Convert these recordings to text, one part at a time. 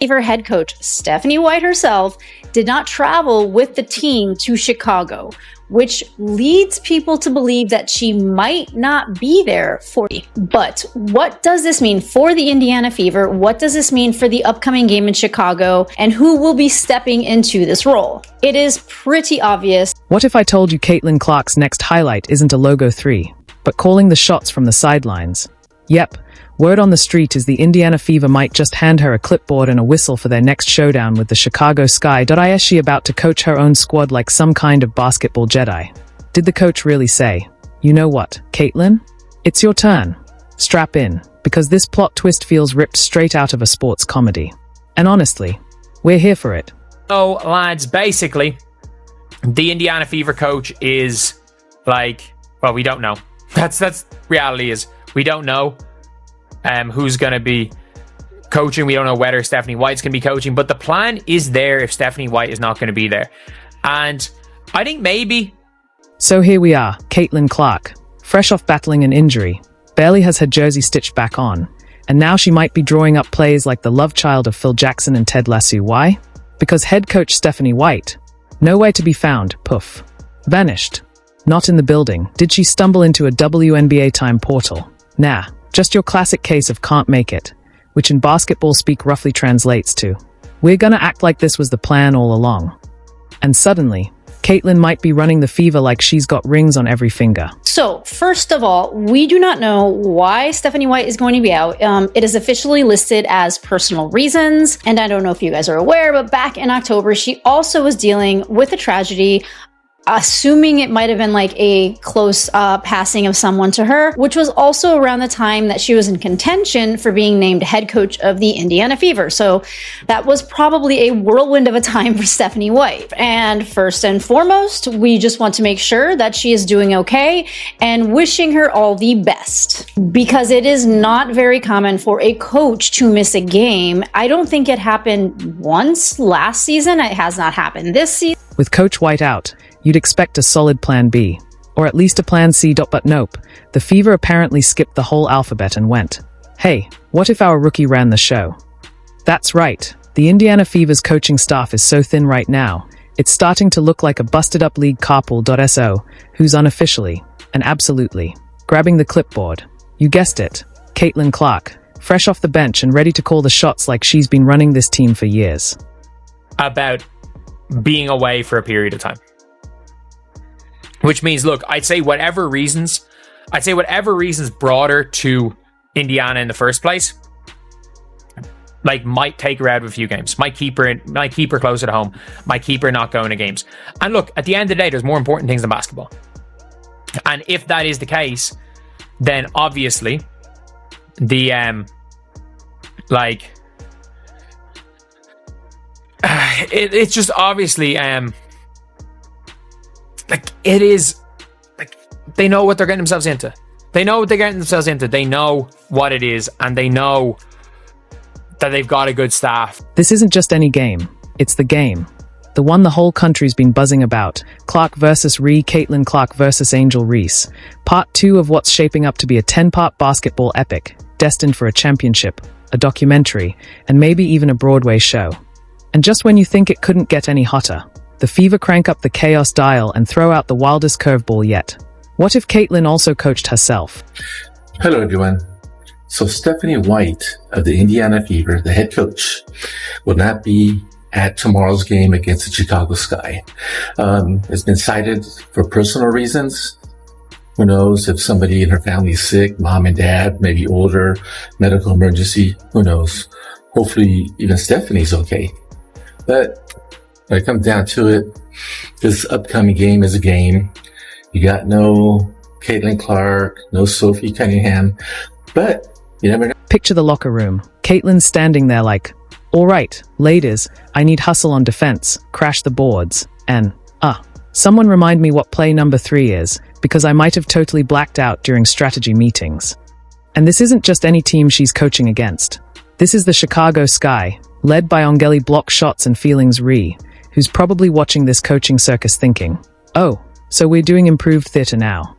Fever head coach Stephanie White herself did not travel with the team to Chicago, which leads people to believe that she might not be there for me. But what does this mean for the Indiana Fever? What does this mean for the upcoming game in Chicago? And who will be stepping into this role? It is pretty obvious. What if I told you Caitlin Clark's next highlight isn't a logo 3, but calling the shots from the sidelines? Yep. Word on the street is the Indiana Fever might just hand her a clipboard and a whistle for their next showdown with the Chicago Sky. Is she about to coach her own squad like some kind of basketball Jedi? Did the coach really say, "You know what, Caitlin? It's your turn. Strap in," because this plot twist feels ripped straight out of a sports comedy. And honestly, we're here for it. So, lads, basically, the Indiana Fever coach is like, well, we don't know. That's reality is we don't know. Who's going to be coaching. We don't know whether Stephanie White's going to be coaching, but the plan is there if Stephanie White is not going to be there. And I think maybe... So here we are, Caitlin Clark, fresh off battling an injury, barely has her jersey stitched back on, and now she might be drawing up plays like the love child of Phil Jackson and Ted Lasso. Why? Because head coach Stephanie White, nowhere to be found, poof. Vanished. Not in the building. Did she stumble into a WNBA time portal? Nah. Just your classic case of can't make it, which in basketball speak roughly translates to, we're gonna act like this was the plan all along. And suddenly, Caitlin might be running the Fever like she's got rings on every finger. So, first of all, we do not know why Stephanie White is going to be out. It is officially listed as personal reasons, and I don't know if you guys are aware, but back in October, she also was dealing with a tragedy, assuming it might have been like a close passing of someone to her, which was also around the time that she was in contention for being named head coach of the Indiana Fever. So that was probably a whirlwind of a time for Stephanie White. And first and foremost, we just want to make sure that she is doing okay and wishing her all the best, because it is not very common for a coach to miss a game. I don't think it happened once last season. It has not happened this season. With Coach White out, you'd expect a solid plan B, or at least a plan C. But nope, the Fever apparently skipped the whole alphabet and went, hey, what if our rookie ran the show? That's right, the Indiana Fever's coaching staff is so thin right now, it's starting to look like a busted up league carpool.so, who's unofficially, and absolutely, grabbing the clipboard. You guessed it, Caitlin Clark, fresh off the bench and ready to call the shots like she's been running this team for years. About being away for a period of time. Which means, look, I'd say whatever reasons brought her to Indiana in the first place, like might take her out of a few games, might keep her closer to home, might keep her not going to games. And look, at the end of the day, there's more important things than basketball. And if that is the case, then obviously the it's just obviously it is like they know what they're getting themselves into. They know what they're getting themselves into. They know what it is, and they know that they've got a good staff. This isn't just any game. It's the game. The one the whole country's been buzzing about. Clark versus Reese, Caitlin Clark versus Angel Reese. Part 2 of what's shaping up to be a 10-part basketball epic, destined for a championship, a documentary, and maybe even a Broadway show. And just when you think it couldn't get any hotter, the Fever crank up the chaos dial and throw out the wildest curveball yet. What if Caitlin also coached herself? Hello, everyone. So Stephanie White of the Indiana Fever, the head coach, will not be at tomorrow's game against the Chicago Sky. It's been cited for personal reasons. Who knows if somebody in her family is sick, mom and dad, maybe older, medical emergency, who knows? Hopefully even Stephanie's okay. But when it comes down to it, this upcoming game is a game. You got no Caitlin Clark, no Sophie Cunningham, but you never know. Picture the locker room. Caitlin's standing there like, all right, ladies, I need hustle on defense, crash the boards, and, someone remind me what play number 3 is, because I might have totally blacked out during strategy meetings. And this isn't just any team she's coaching against. This is the Chicago Sky, led by Angeli Block Shots and Feelings Ree, who's probably watching this coaching circus thinking, oh, so we're doing improved theater now.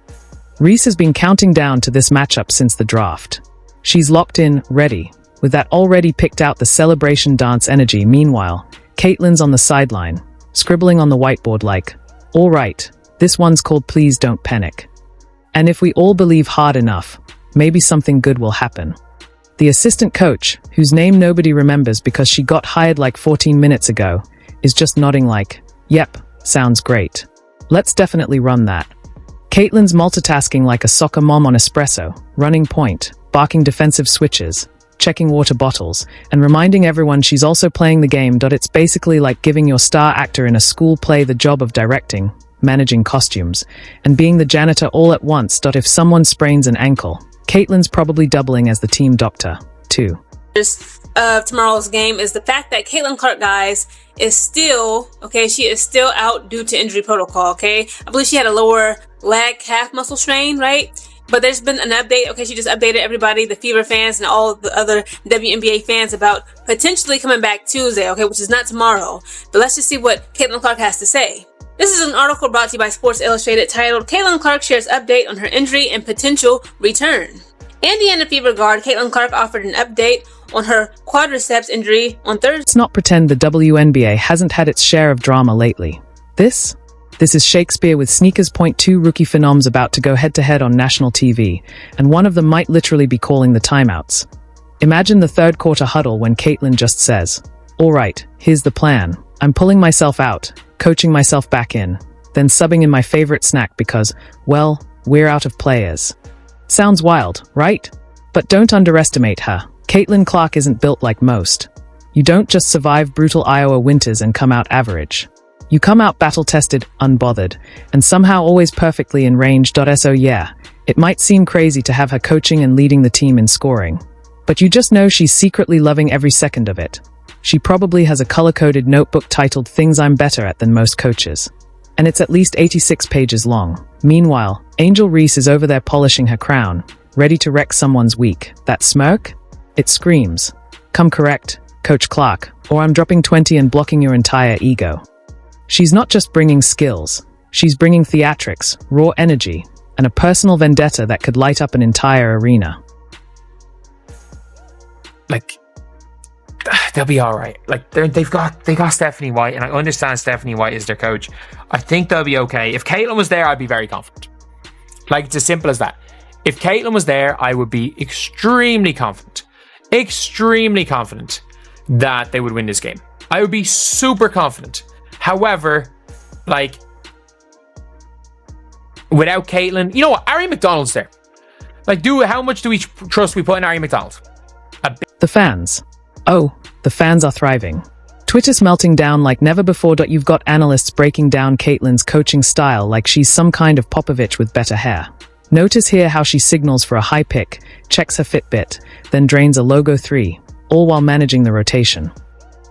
Reese has been counting down to this matchup since the draft. She's locked in, ready, with that already picked out the celebration dance energy. Meanwhile, Caitlyn's on the sideline, scribbling on the whiteboard like, all right, this one's called Please Don't Panic. And if we all believe hard enough, maybe something good will happen. The assistant coach, whose name nobody remembers because she got hired like 14 minutes ago, is just nodding like, yep, sounds great. Let's definitely run that. Caitlyn's multitasking like a soccer mom on espresso, running point, barking defensive switches, checking water bottles, and reminding everyone she's also playing the game. It's basically like giving your star actor in a school play the job of directing, managing costumes, and being the janitor all at once. If someone sprains an ankle, Caitlyn's probably doubling as the team doctor, too. Of tomorrow's game is the fact that Caitlin Clark, guys, is still, she is still out due to injury protocol, I believe she had a lower leg calf muscle strain, right? But there's been an update, she just updated everybody, the Fever fans and all the other WNBA fans about potentially coming back Tuesday, which is not tomorrow. But let's just see what Caitlin Clark has to say. This is an article brought to you by Sports Illustrated titled, Caitlin Clark shares update on her injury and potential return. Indiana Fever guard Caitlin Clark offered an update on her quadriceps injury on Thursday. Let's not pretend the WNBA hasn't had its share of drama lately. This is Shakespeare with Sneakers. Two rookie phenoms about to go head-to-head on national TV, and one of them might literally be calling the timeouts. Imagine the third quarter huddle when Caitlin just says, all right, here's the plan. I'm pulling myself out, coaching myself back in, then subbing in my favorite snack because, well, we're out of players. Sounds wild, right? But don't underestimate her. Caitlin Clark isn't built like most. You don't just survive brutal Iowa winters and come out average. You come out battle-tested, unbothered, and somehow always perfectly in range. So yeah, it might seem crazy to have her coaching and leading the team in scoring. But you just know she's secretly loving every second of it. She probably has a color-coded notebook titled Things I'm Better At Than Most Coaches. And it's at least 86 pages long. Meanwhile, Angel Reese is over there polishing her crown, ready to wreck someone's week. That smirk? It screams, come correct, Coach Clark, or I'm dropping 20 and blocking your entire ego. She's not just bringing skills, she's bringing theatrics, raw energy, and a personal vendetta that could light up an entire arena. They'll be all right. They got Stephanie White, and I understand Stephanie White is their coach. I think they'll be okay. If Caitlin was there, I'd be very confident. It's as simple as that. If Caitlin was there, I would be extremely confident that they would win this game. I would be super confident. However, without Caitlin, you know what? Ari McDonald's there. How much do we trust we put in Ari McDonald? The fans. Oh, the fans are thriving. Twitter's melting down like never before. You've got analysts breaking down Caitlin's coaching style like she's some kind of Popovich with better hair. Notice here how she signals for a high pick, checks her Fitbit, then drains a logo 3, all while managing the rotation.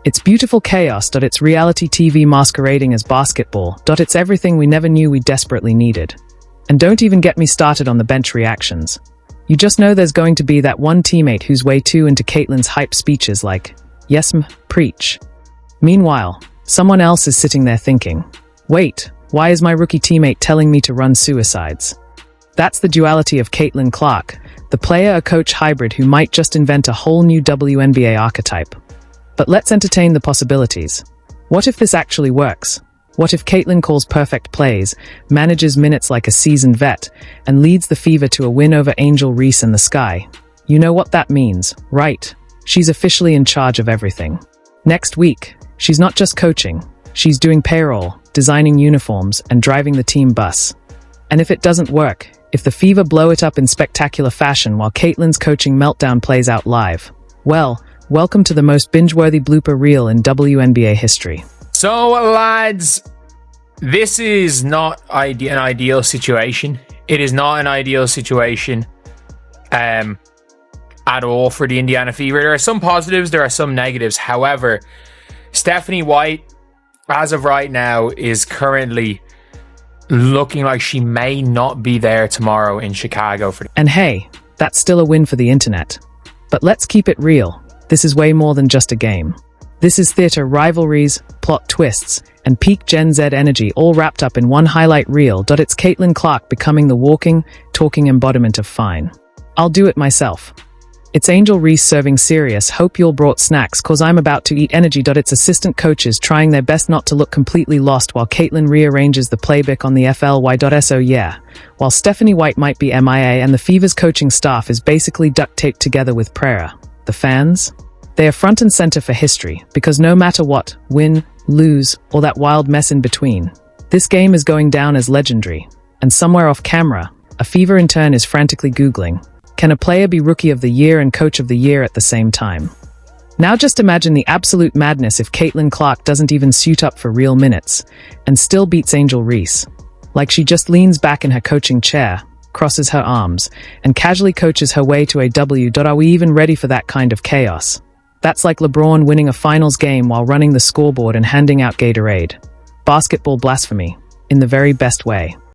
It's beautiful chaos. It's reality TV masquerading as basketball. It's everything we never knew we desperately needed. And don't even get me started on the bench reactions. You just know there's going to be that one teammate who's way too into Caitlin's hype speeches like, yes, preach. Meanwhile, someone else is sitting there thinking, wait, why is my rookie teammate telling me to run suicides? That's the duality of Caitlin Clark, the player-coach hybrid who might just invent a whole new WNBA archetype. But let's entertain the possibilities. What if this actually works? What if Caitlin calls perfect plays, manages minutes like a seasoned vet, and leads the Fever to a win over Angel Reese and the Sky? You know what that means, right? She's officially in charge of everything. Next week, she's not just coaching, she's doing payroll, designing uniforms, and driving the team bus. And if it doesn't work, if the Fever blow it up in spectacular fashion while Caitlin's coaching meltdown plays out live, well, welcome to the most binge-worthy blooper reel in WNBA history. So, lads, this is not an ideal situation. It is not an ideal situation at all for the Indiana Fever. There are some positives, there are some negatives. However, Stephanie White, as of right now, is currently looking like she may not be there tomorrow in Chicago. And hey, that's still a win for the internet. But let's keep it real. This is way more than just a game. This is theater, rivalries, plot twists, and peak Gen Z energy all wrapped up in one highlight reel. It's Caitlin Clark becoming the walking, talking embodiment of fine. I'll do it myself. It's Angel Reese serving serious. Hope y'all brought snacks, cause I'm about to eat energy. It's assistant coaches trying their best not to look completely lost while Caitlin rearranges the playbook on the FLY.so yeah. While Stephanie White might be MIA and the Fever's coaching staff is basically duct taped together with prayer. The fans? They are front and center for history, because no matter what, win, lose, or that wild mess in between, this game is going down as legendary. And somewhere off camera, a Fever intern is frantically Googling, can a player be Rookie of the Year and Coach of the Year at the same time? Now just imagine the absolute madness if Caitlin Clark doesn't even suit up for real minutes, and still beats Angel Reese. Like she just leans back in her coaching chair, crosses her arms, and casually coaches her way to a W. Are we even ready for that kind of chaos? That's like LeBron winning a finals game while running the scoreboard and handing out Gatorade. Basketball blasphemy, in the very best way.